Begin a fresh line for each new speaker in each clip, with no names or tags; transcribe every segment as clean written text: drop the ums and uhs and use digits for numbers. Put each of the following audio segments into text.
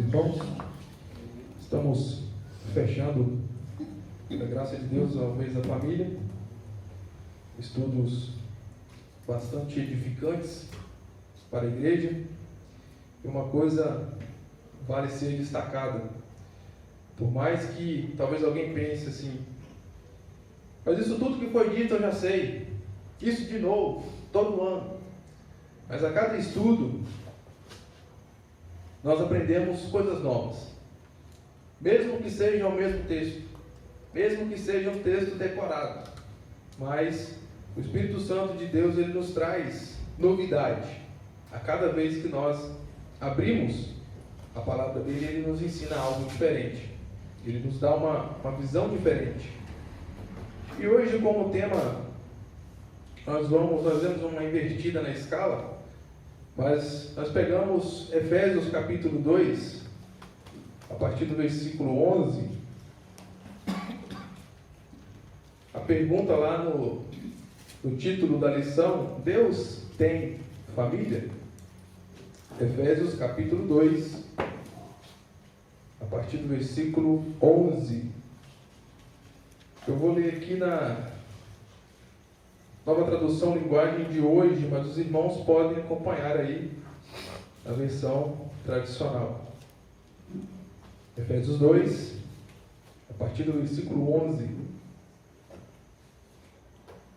irmãos. Estamos fechando, pela graça de Deus, o mês da família. Estudos bastante edificantes para a igreja. E uma coisa vale ser destacada. Por mais que talvez alguém pense assim, mas isso tudo que foi dito eu já sei. Isso de novo, todo ano. Mas a cada estudo, nós aprendemos coisas novas. Mesmo que seja o mesmo texto. Mesmo que seja um texto decorado. Mas o Espírito Santo de Deus, ele nos traz novidade. A cada vez que nós abrimos a palavra dele, ele nos ensina algo diferente. Ele nos dá uma visão diferente. E hoje, como tema, nós demos uma invertida na escala, mas nós pegamos Efésios capítulo 2, a partir do versículo 11, a pergunta lá no título da lição: Deus tem família? Efésios capítulo 2, a partir do versículo 11. Eu vou ler aqui na Nova Tradução Linguagem de hoje, mas os irmãos podem acompanhar aí a versão tradicional. Efésios 2, a partir do versículo 11.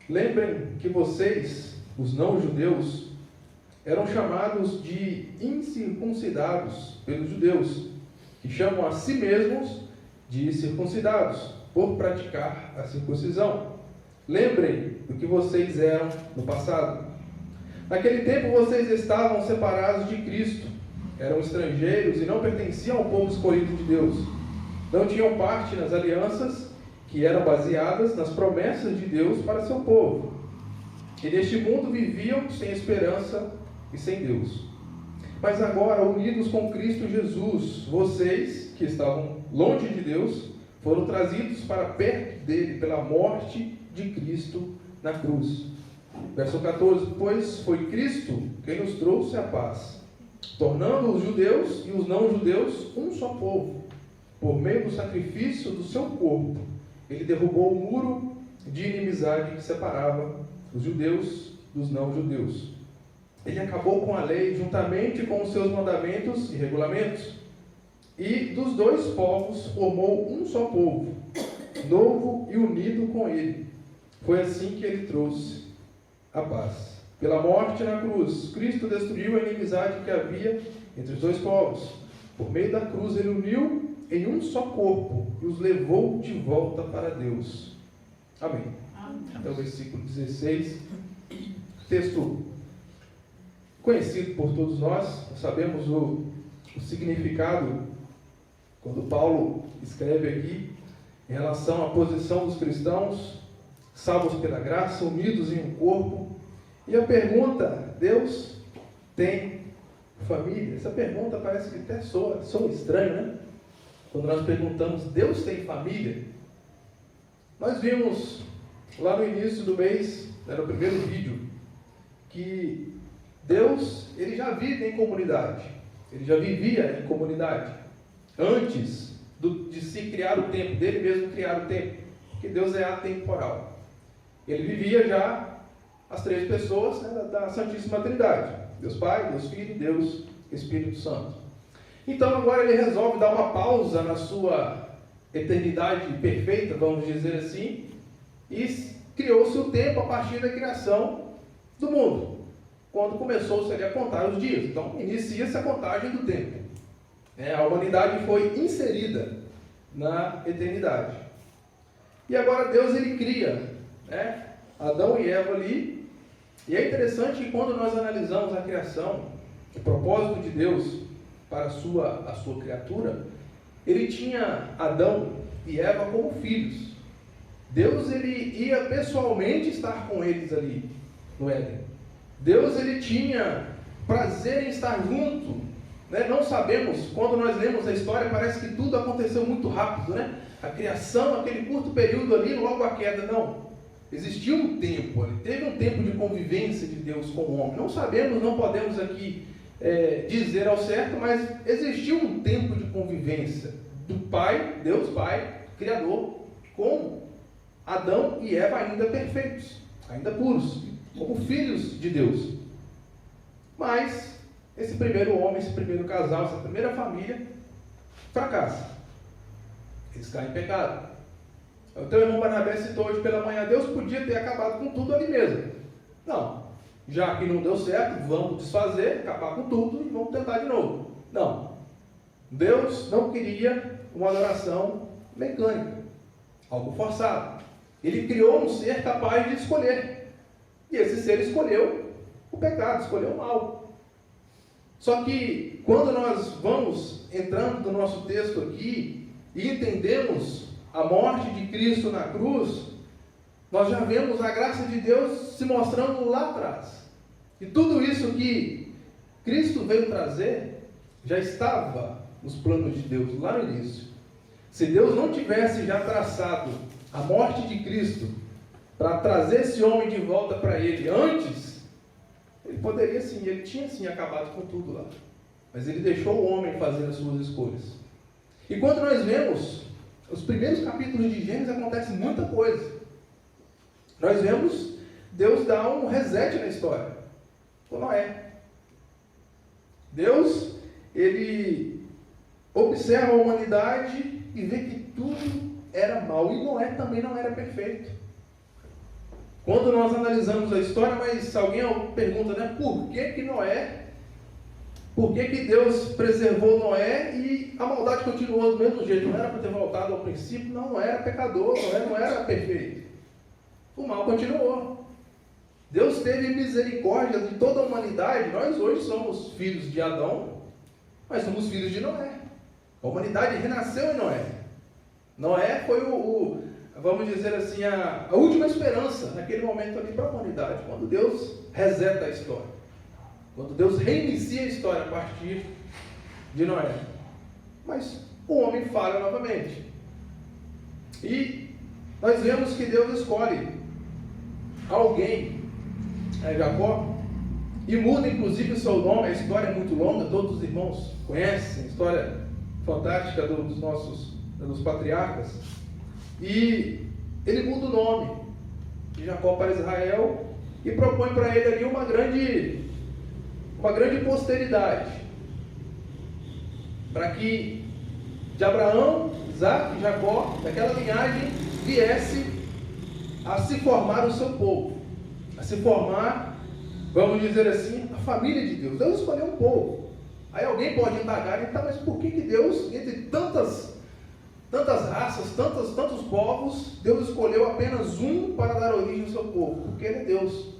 Lembrem que vocês, os não-judeus, eram chamados de incircuncidados pelos judeus, que chamam a si mesmos de circuncidados, por praticar a circuncisão. Lembrem do que vocês eram no passado. Naquele tempo vocês estavam separados de Cristo, eram estrangeiros e não pertenciam ao povo escolhido de Deus. Não tinham parte nas alianças que eram baseadas nas promessas de Deus para seu povo. E neste mundo viviam sem esperança e sem Deus. Mas agora, unidos com Cristo Jesus, vocês que estavam longe de Deus, foram trazidos para perto dele pela morte de Cristo na cruz. Verso 14: Pois foi Cristo quem nos trouxe a paz, tornando os judeus e os não-judeus um só povo. Por meio do sacrifício do seu corpo, ele derrubou o muro de inimizade que separava os judeus dos não-judeus. Ele acabou com a lei juntamente com os seus mandamentos e regulamentos. E dos dois povos formou um só povo, novo e unido com ele. Foi assim que ele trouxe a paz. Pela morte na cruz, Cristo destruiu a inimizade que havia entre os dois povos. Por meio da cruz, ele uniu em um só corpo e os levou de volta para Deus. Amém. Até o versículo 16. Texto conhecido por todos nós, sabemos o significado quando Paulo escreve aqui em relação à posição dos cristãos, salvos pela graça, unidos em um corpo. E a pergunta: Deus tem família? Essa pergunta parece que até soa estranho, né? Quando nós perguntamos: Deus tem família? Nós vimos lá no início do mês, no primeiro vídeo, que Deus, ele já vive em comunidade. Ele já vivia em comunidade. Antes de se criar o tempo, dele mesmo criar o tempo. Porque Deus é atemporal. Ele vivia já as três pessoas, né, da Santíssima Trindade. Deus Pai, Deus Filho e Deus Espírito Santo. Então agora ele resolve dar uma pausa na sua eternidade perfeita, vamos dizer assim, e criou-se o tempo a partir da criação do mundo, quando começou-se a contar os dias. Então inicia-se a contagem do tempo. A humanidade foi inserida na eternidade. E agora Deus, ele cria, Adão e Eva ali. E é interessante que quando nós analisamos a criação, o propósito de Deus para a sua criatura, ele tinha Adão e Eva como filhos. Deus, ele ia pessoalmente estar com eles ali no Éden. Deus, ele tinha prazer em estar junto. Não sabemos, quando nós lemos a história, parece que tudo aconteceu muito rápido, A criação, aquele curto período ali, logo a queda. Não. Existiu um tempo ali, teve um tempo de convivência de Deus com o homem. Não sabemos, não podemos aqui dizer ao certo, mas existiu um tempo de convivência do Pai, Deus Pai, Criador, com Adão e Eva ainda perfeitos, ainda puros, como filhos de Deus. Mas esse primeiro homem, esse primeiro casal, essa primeira família fracassa. Eles caem em pecado. O teu irmão Barnabé citou hoje pela manhã, Deus podia ter acabado com tudo ali mesmo. Não. Já que não deu certo, vamos desfazer, acabar com tudo e vamos tentar de novo. Não. Deus não queria uma adoração mecânica, algo forçado. Ele criou um ser capaz de escolher. E esse ser escolheu o pecado, escolheu o mal. Só que quando nós vamos entrando no nosso texto aqui e entendemos a morte de Cristo na cruz, nós já vemos a graça de Deus se mostrando lá atrás. E tudo isso que Cristo veio trazer já estava nos planos de Deus lá no início. Se Deus não tivesse já traçado a morte de Cristo para trazer esse homem de volta para Ele antes, Ele poderia sim, Ele tinha sim acabado com tudo lá. Mas Ele deixou o homem fazer as suas escolhas. E quando nós vemos os primeiros capítulos de Gênesis, acontece muita coisa. Nós vemos Deus dar um reset na história. Com Noé. Deus, Ele observa a humanidade e vê que tudo era mal. E Noé também não era perfeito. Quando nós analisamos a história, mas alguém pergunta, né? Por que Noé? Por que Deus preservou Noé e a maldade continuou do mesmo jeito? Não era para ter voltado ao princípio? Não era pecador, Noé não era perfeito. O mal continuou. Deus teve misericórdia de toda a humanidade. Nós hoje somos filhos de Adão, mas somos filhos de Noé. A humanidade renasceu em Noé. Noé foi vamos dizer assim, a última esperança naquele momento ali para a humanidade, quando Deus reseta a história. Quando Deus reinicia a história a partir de Noé. Mas o homem falha novamente. E nós vemos que Deus escolhe alguém, Jacó, e muda inclusive o seu nome. A história é muito longa, todos os irmãos conhecem a história fantástica dos patriarcas. E ele muda o nome de Jacó para Israel e propõe para ele ali uma grande posteridade, para que de Abraão, Isaac e Jacó, daquela linhagem, viesse a se formar o seu povo, a se formar, vamos dizer assim, a família de Deus. Deus escolheu um povo. Aí alguém pode indagar, então, mas por que Deus, entre tantas raças, tantos povos, Deus escolheu apenas um para dar origem ao seu povo? Porque Ele é Deus.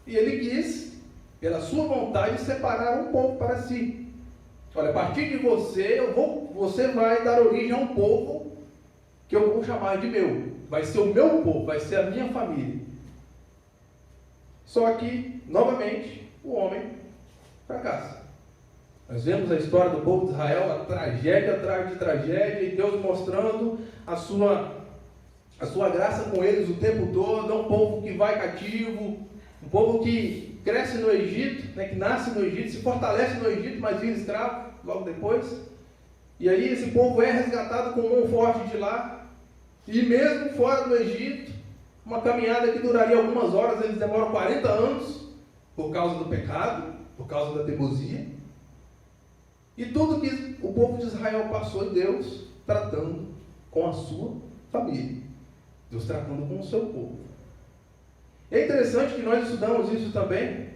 E Ele quis, pela sua vontade, separar um povo para si. Olha, a partir de você, você vai dar origem a um povo que eu vou chamar de meu. Vai ser o meu povo, vai ser a minha família. Só que, novamente, o homem fracassa. Nós vemos a história do povo de Israel, a tragédia atrás de tragédia, e Deus mostrando a sua graça com eles o tempo todo. É um povo que vai cativo, um povo que cresce no Egito, né, que nasce no Egito, se fortalece no Egito, mas vira escravo logo depois. E aí esse povo é resgatado com mão forte de lá, e mesmo fora do Egito, uma caminhada que duraria algumas horas, eles demoram 40 anos, por causa do pecado, por causa da teimosia. E tudo que o povo de Israel passou, Deus tratando com a sua família. Deus tratando com o seu povo. É interessante que nós estudamos isso também,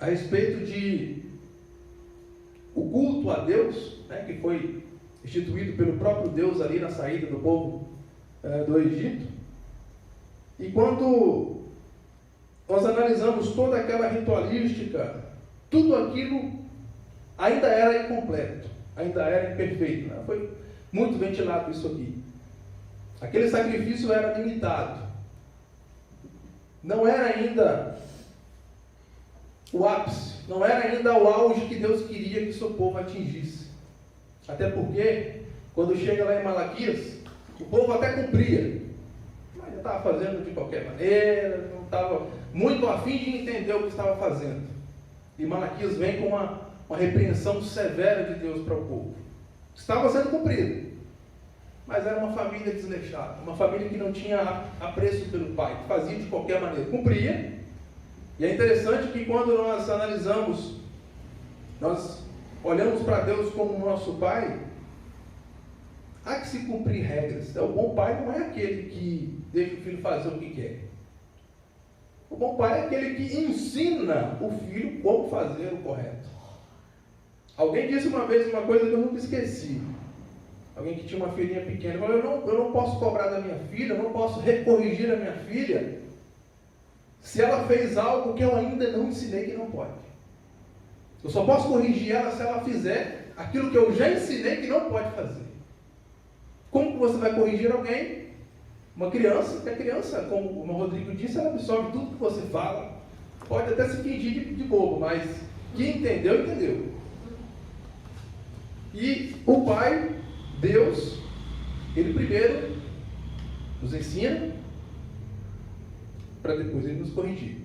a respeito de o culto a Deus, né, que foi instituído pelo próprio Deus ali na saída do povo do Egito. E quando nós analisamos toda aquela ritualística, tudo aquilo ainda era incompleto, ainda era imperfeito, né? Foi muito ventilado isso aqui. Aquele sacrifício era limitado. Não era ainda o ápice, não era ainda o auge que Deus queria que o seu povo atingisse. Até porque, quando chega lá em Malaquias, o povo até cumpria, mas já estava fazendo de qualquer maneira, não estava muito afim de entender o que estava fazendo. E Malaquias vem com uma repreensão severa de Deus para o povo. Estava sendo cumprido, mas era uma família desleixada, uma família que não tinha apreço pelo pai, que fazia de qualquer maneira, cumpria. E é interessante que quando nós analisamos, nós olhamos para Deus como nosso pai, há que se cumprir regras. O bom pai não é aquele que deixa o filho fazer o que quer. O bom pai é aquele que ensina o filho como fazer o correto. Alguém disse uma vez uma coisa que eu nunca esqueci. Alguém que tinha uma filhinha pequena falou: eu não posso cobrar da minha filha, eu não posso recorrigir a minha filha se ela fez algo que eu ainda não ensinei que não pode. Eu só posso corrigir ela se ela fizer aquilo que eu já ensinei que não pode fazer. Como que você vai corrigir alguém? Uma criança, que a criança, como o Rodrigo disse, ela absorve tudo que você fala. Pode até se fingir de bobo, mas quem entendeu, entendeu. E o Pai, Deus, Ele primeiro nos ensina, para depois Ele nos corrigir.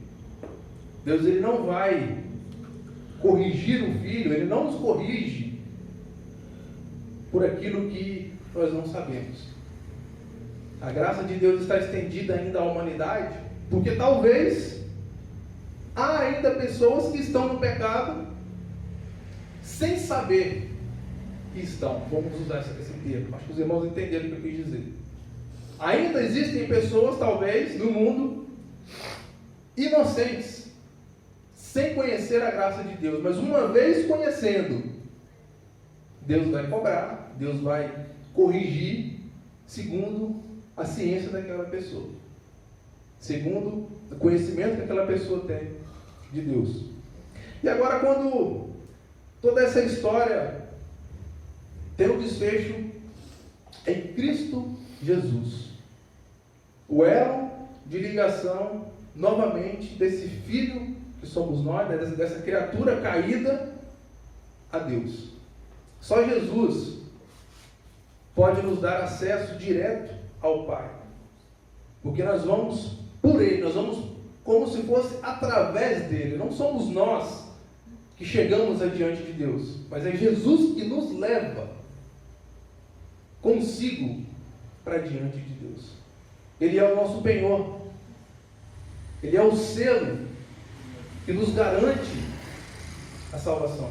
Deus, Ele não vai corrigir o filho, Ele não nos corrige por aquilo que nós não sabemos. A graça de Deus está estendida ainda à humanidade, porque talvez há ainda pessoas que estão no pecado sem saber que estão. Vamos usar esse termo. Acho que os irmãos entenderam o que eu quis dizer. Ainda existem pessoas, talvez, no mundo, inocentes, sem conhecer a graça de Deus, mas uma vez conhecendo, Deus vai cobrar, Deus vai corrigir, segundo a ciência daquela pessoa, segundo o conhecimento que aquela pessoa tem de Deus. E agora, quando toda essa história tem um desfecho em Cristo Jesus, o elo de ligação novamente desse filho que somos nós, né, dessa criatura caída a Deus. Só Jesus pode nos dar acesso direto ao Pai, porque nós vamos por Ele, nós vamos como se fosse através dele. Não somos nós que chegamos adiante de Deus, mas é Jesus que nos leva consigo para diante de Deus. Ele é o nosso penhor, Ele é o selo que nos garante a salvação.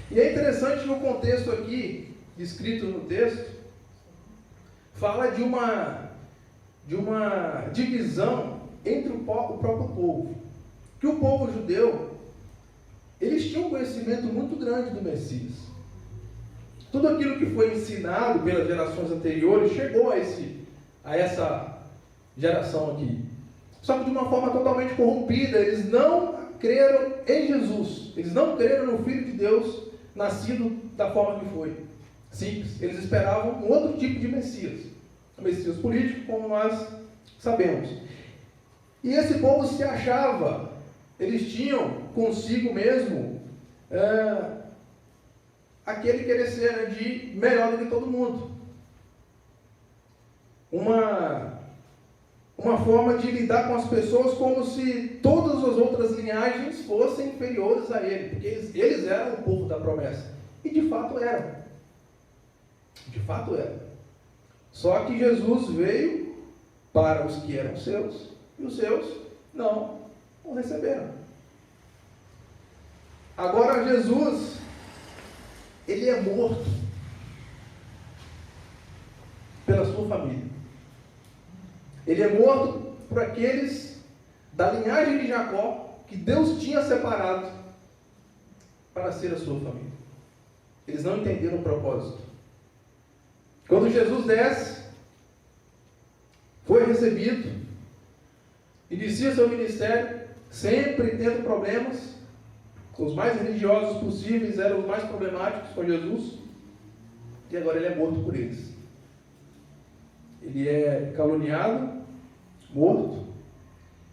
E é interessante que o contexto aqui, escrito no texto, fala de uma divisão entre o próprio povo. Que o povo judeu, eles tinham um conhecimento muito grande do Messias. Tudo aquilo que foi ensinado pelas gerações anteriores chegou a essa geração aqui. Só que de uma forma totalmente corrompida. Eles não creram em Jesus. Eles não creram no Filho de Deus, nascido da forma que foi. Simples. Eles esperavam um outro tipo de Messias. O Messias político, como nós sabemos. E esse povo se achava, eles tinham consigo mesmo aquele querer ser de melhor do que todo mundo. Uma forma de lidar com as pessoas como se todas as outras linhagens fossem inferiores a ele, porque eles eram o povo da promessa. E de fato eram. De fato eram. Só que Jesus veio para os que eram seus, e os seus não o receberam. Agora Jesus, ele é morto pela sua família. Ele é morto por aqueles da linhagem de Jacó que Deus tinha separado para ser a sua família. Eles não entenderam o propósito. Quando Jesus desce, foi recebido, inicia seu ministério, sempre tendo problemas. Os mais religiosos possíveis eram os mais problemáticos com Jesus, e agora ele é morto por eles. Ele é caluniado, morto,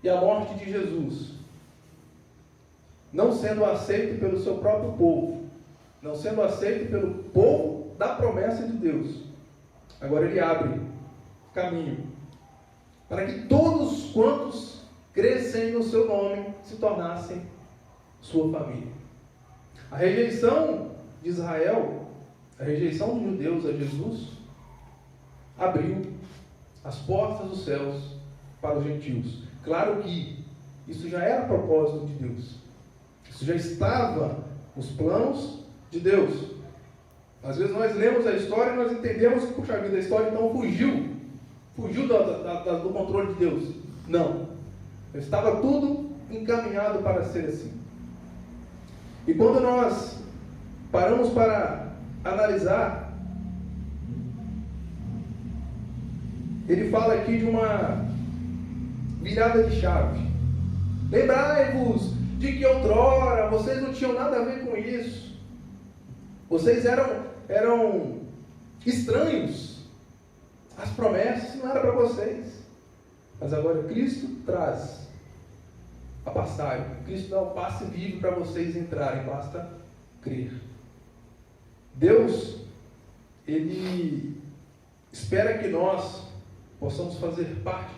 e a morte de Jesus, não sendo aceito pelo seu próprio povo, não sendo aceito pelo povo da promessa de Deus, agora ele abre caminho para que todos quantos crescem no seu nome se tornassem sua família. A rejeição de Israel, a rejeição dos judeus a Jesus, abriu as portas dos céus para os gentios. Claro que isso já era propósito de Deus. Isso já estava nos planos de Deus. Às vezes nós lemos a história e nós entendemos que, puxa vida, a história então fugiu do controle de Deus. Não. Estava tudo encaminhado para ser assim. E quando nós paramos para analisar, ele fala aqui de uma virada de chave. Lembrai-vos de que outrora vocês não tinham nada a ver com isso. Vocês eram estranhos. As promessas não eram para vocês. Mas agora Cristo traz a passagem. Cristo dá o passe livre para vocês entrarem. Basta crer. Deus, Ele espera que nós possamos fazer parte,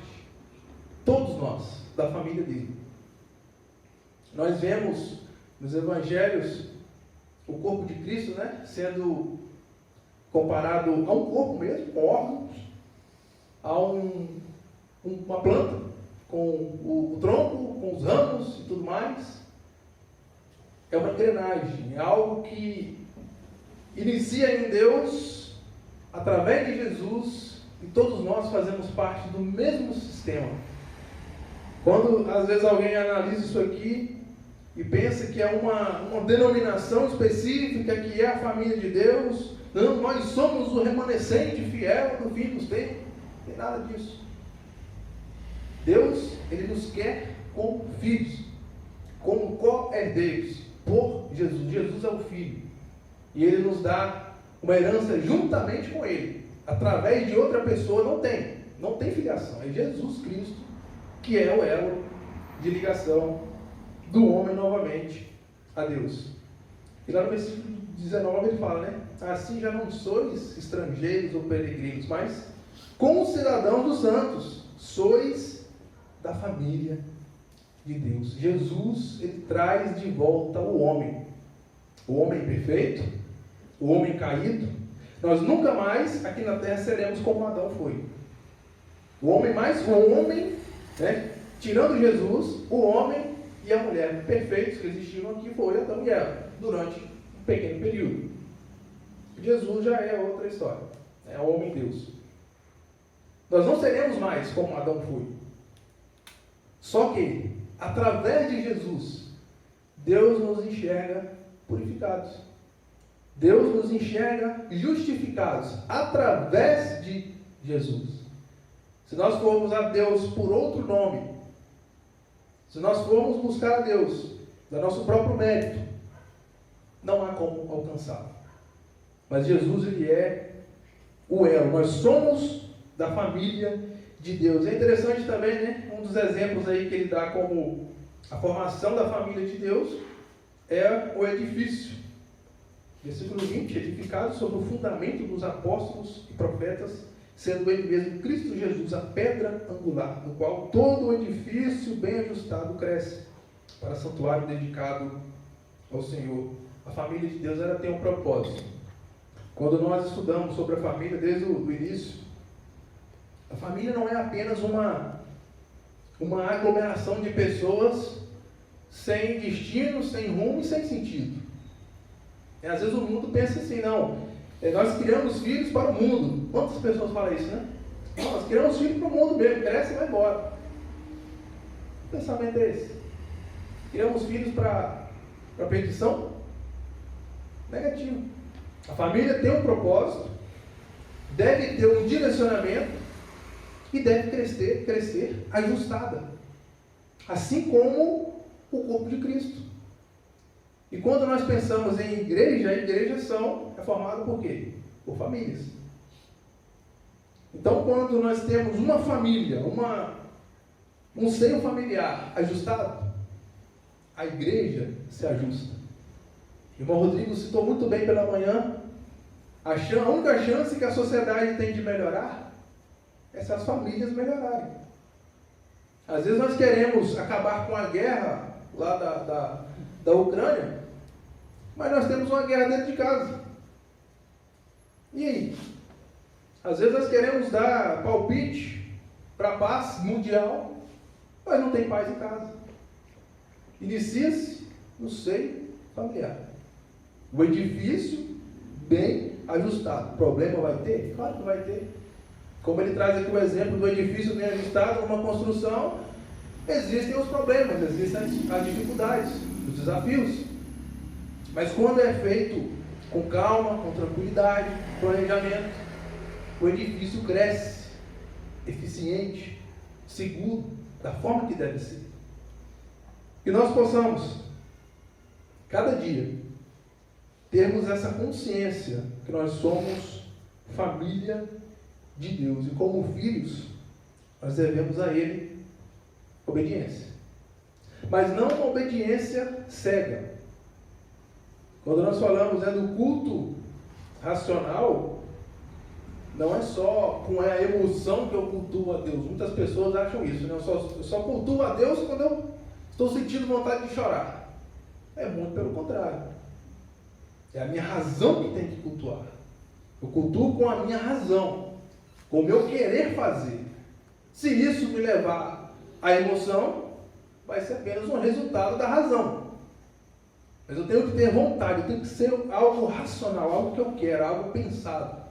todos nós, da família dele. Nós vemos nos evangelhos o corpo de Cristo, sendo comparado a um corpo mesmo, com órgãos, a uma planta, com o tronco, com os ramos e tudo mais. É uma engrenagem, é algo que inicia em Deus, através de Jesus, e todos nós fazemos parte do mesmo sistema. Quando às vezes alguém analisa isso aqui e pensa que é uma denominação específica, que é a família de Deus, não, nós somos o remanescente fiel do fim dos tempos, não tem nada disso. Deus, Ele nos quer como filhos, como co-herdeiros, por Jesus. Jesus é o Filho, e Ele nos dá uma herança juntamente com Ele. Através de outra pessoa não tem filiação, é Jesus Cristo que é o elo de ligação do homem novamente a Deus. E lá no versículo 19 ele fala, assim já não sois estrangeiros ou peregrinos, mas concidadãos dos santos, sois da família de Deus. Jesus, ele traz de volta o homem perfeito, o homem caído. Nós nunca mais aqui na terra seremos como Adão foi. O homem, tirando Jesus, o homem e a mulher perfeitos que existiram aqui foi Adão e Eva, durante um pequeno período. Jesus já é outra história, é o homem Deus. Nós não seremos mais como Adão foi. Só que, através de Jesus, Deus nos enxerga purificados. Deus nos enxerga justificados através de Jesus. Se nós formos a Deus por outro nome, se nós formos buscar a Deus do nosso próprio mérito, não há como alcançá-lo. Mas Jesus, ele é o elo. Nós somos da família de Deus. É interessante também, um dos exemplos aí que ele dá como a formação da família de Deus é o edifício. Versículo 20, edificado sobre o fundamento dos apóstolos e profetas, sendo ele mesmo Cristo Jesus a pedra angular, no qual todo o edifício bem ajustado cresce, para santuário dedicado ao Senhor. A família de Deus, ela tem um propósito. Quando nós estudamos sobre a família desde o início, a família não é apenas uma aglomeração de pessoas sem destino, sem rumo e sem sentido. Às vezes o mundo pensa assim, nós criamos filhos para o mundo. Quantas pessoas falam isso, Não, nós criamos filhos para o mundo mesmo, cresce e vai embora. Que pensamento é esse? Criamos filhos para perdição? Negativo. A família tem um propósito, deve ter um direcionamento e deve crescer ajustada. Assim como o corpo de Cristo. E quando nós pensamos em igreja, a igreja é formada por quê? Por famílias. Então, quando nós temos uma família, um seio familiar ajustado, a igreja se ajusta. O irmão Rodrigo citou muito bem pela manhã, a única chance que a sociedade tem de melhorar é se as famílias melhorarem. Às vezes nós queremos acabar com a guerra lá da Ucrânia, mas nós temos uma guerra dentro de casa. E aí? Às vezes nós queremos dar palpite para a paz mundial, mas não tem paz em casa. Inicia-se no seio familiar. O edifício bem ajustado. Problema vai ter? Claro que vai ter. Como ele traz aqui o exemplo do edifício bem ajustado, numa construção, existem os problemas, existem as dificuldades, os desafios. Mas quando é feito com calma, com tranquilidade, planejamento, o edifício cresce, eficiente, seguro, da forma que deve ser. Que nós possamos, cada dia, termos essa consciência que nós somos família de Deus. E como filhos, nós devemos a Ele obediência. Mas não uma obediência cega. Quando nós falamos do culto racional, não é só com a emoção que eu cultuo a Deus. Muitas pessoas acham isso, né? Eu só cultuo a Deus quando eu estou sentindo vontade de chorar. É muito pelo contrário. É a minha razão que tem que cultuar. Eu cultuo com a minha razão, com o meu querer fazer. Se isso me levar à emoção, vai ser apenas um resultado da razão. Mas eu tenho que ter vontade, eu tenho que ser algo racional, algo que eu quero, algo pensado.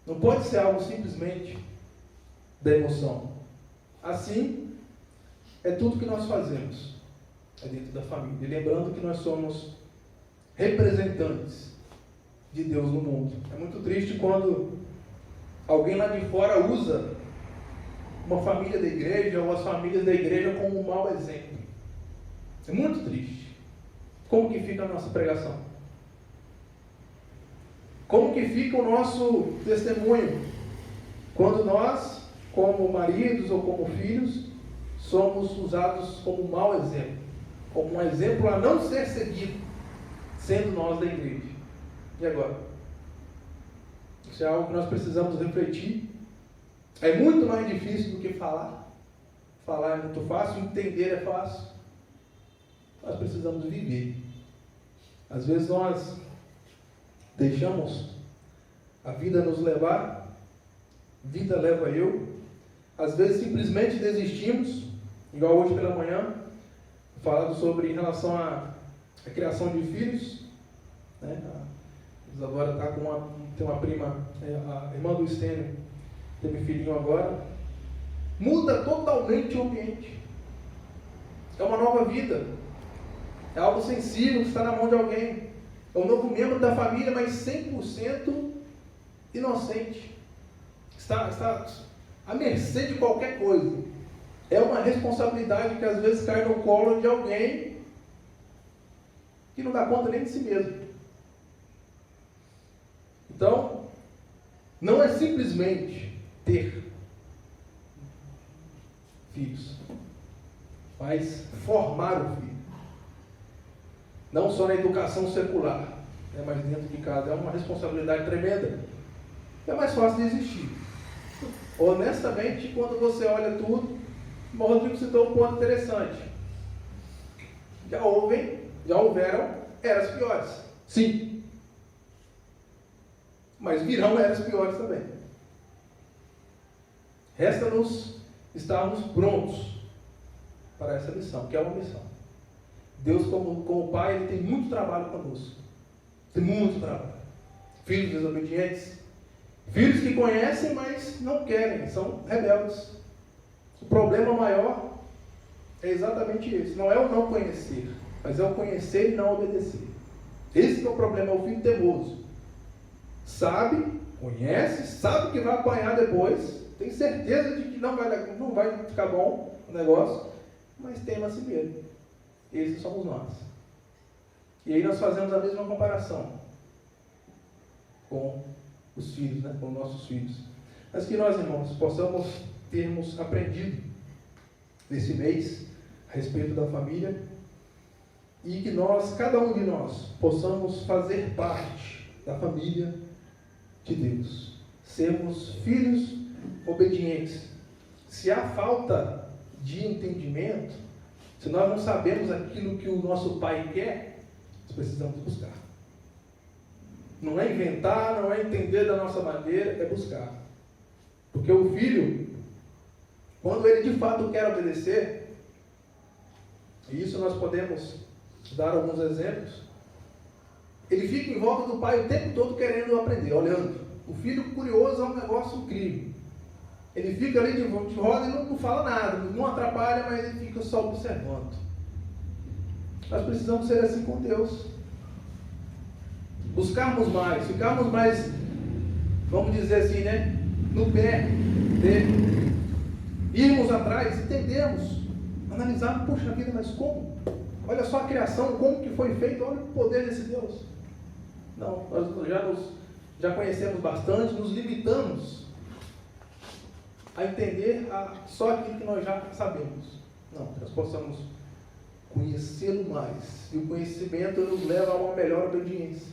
Não pode ser algo simplesmente da emoção. Assim, é tudo que nós fazemos dentro da família. E lembrando que nós somos representantes de Deus no mundo. É muito triste quando alguém lá de fora usa uma família da igreja ou as famílias da igreja como um mau exemplo. É muito triste. Como que fica a nossa pregação? Como que fica o nosso testemunho? Quando nós, como maridos ou como filhos, somos usados como um mau exemplo. Como um exemplo a não ser seguido, sendo nós da igreja. E agora? Isso é algo que nós precisamos refletir. É muito mais difícil do que falar. Falar é muito fácil, entender é fácil. Nós precisamos viver. Às vezes nós deixamos a vida nos levar, vida leva eu. Às vezes simplesmente desistimos, igual hoje pela manhã, falando sobre em relação à criação de filhos, né? Agora está tem uma prima, a irmã do Estênio, teve filhinho agora. Muda totalmente o ambiente. É uma nova vida. É algo sensível que está na mão de alguém. É um novo membro da família, mas 100% inocente. Está à mercê de qualquer coisa. É uma responsabilidade que às vezes cai no colo de alguém que não dá conta nem de si mesmo. Então, não é simplesmente ter filhos, mas formar o filho. Não só na educação secular, mas dentro de casa. É uma responsabilidade tremenda. É mais fácil de existir. Honestamente, quando você olha tudo, o Rodrigo citou um ponto interessante. Já houveram eras piores. Sim. Mas virão eras piores também. Resta-nos estarmos prontos para essa missão, que é uma missão. Deus, como Pai, Ele tem muito trabalho conosco. Tem muito trabalho. Filhos desobedientes. Filhos que conhecem, mas não querem. São rebeldes. O problema maior é exatamente esse. Não é o não conhecer, mas é o conhecer e não obedecer. Esse que é o problema, é o filho teimoso. Sabe, conhece, sabe que vai apanhar depois, tem certeza de que não vai ficar bom o negócio, mas teima a si mesmo. Esses somos nós. E aí nós fazemos a mesma comparação com os filhos, com nossos filhos. Mas que nós, irmãos, possamos termos aprendido nesse mês a respeito da família e que nós, cada um de nós, possamos fazer parte da família de Deus. Sermos filhos obedientes. Se há falta de entendimento, se nós não sabemos aquilo que o nosso Pai quer, Nós precisamos buscar. Não é inventar, não é entender da nossa maneira, é buscar. Porque o filho, quando ele de fato quer obedecer, e isso nós podemos dar alguns exemplos, ele fica em volta do pai o tempo todo querendo aprender, olhando. O filho curioso é um negócio incrível. Ele fica ali de roda e não fala nada, não atrapalha, mas ele fica só observando. Nós precisamos ser assim com Deus. Buscarmos mais, ficarmos mais, vamos dizer assim, né? No pé dele. Irmos atrás, entendermos, analisarmos, poxa vida, mas como? Olha só a criação, como que foi feito, olha o poder desse Deus. Não, nós já conhecemos bastante, nos limitamos a entender só aquilo que nós já sabemos. Não, nós possamos conhecê-lo mais. E o conhecimento nos leva a uma melhor obediência,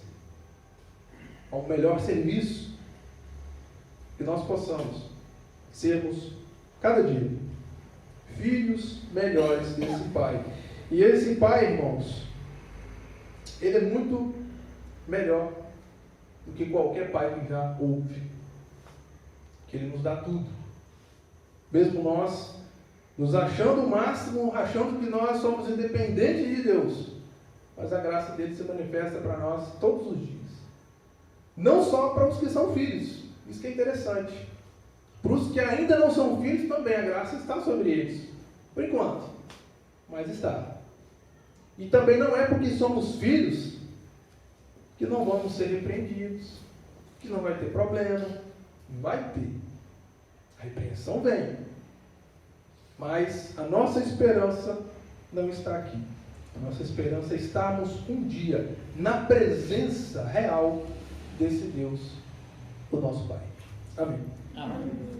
a um melhor serviço. Que nós possamos sermos, cada dia, filhos melhores desse Pai. E esse Pai, irmãos, ele é muito melhor do que qualquer pai que já houve. Que ele nos dá tudo. Mesmo nós nos achando o máximo, achando que nós somos independentes de Deus, mas a graça dele se manifesta para nós todos os dias. Não só para os que são filhos, isso que é interessante. Para os que ainda não são filhos também, a graça está sobre eles. Por enquanto, mas está. E também não é porque somos filhos que não vamos ser repreendidos, que não vai ter problema. Vai ter. A repreensão vem. Mas a nossa esperança não está aqui. A nossa esperança é estarmos um dia na presença real desse Deus, o nosso Pai. Amém.
Amém.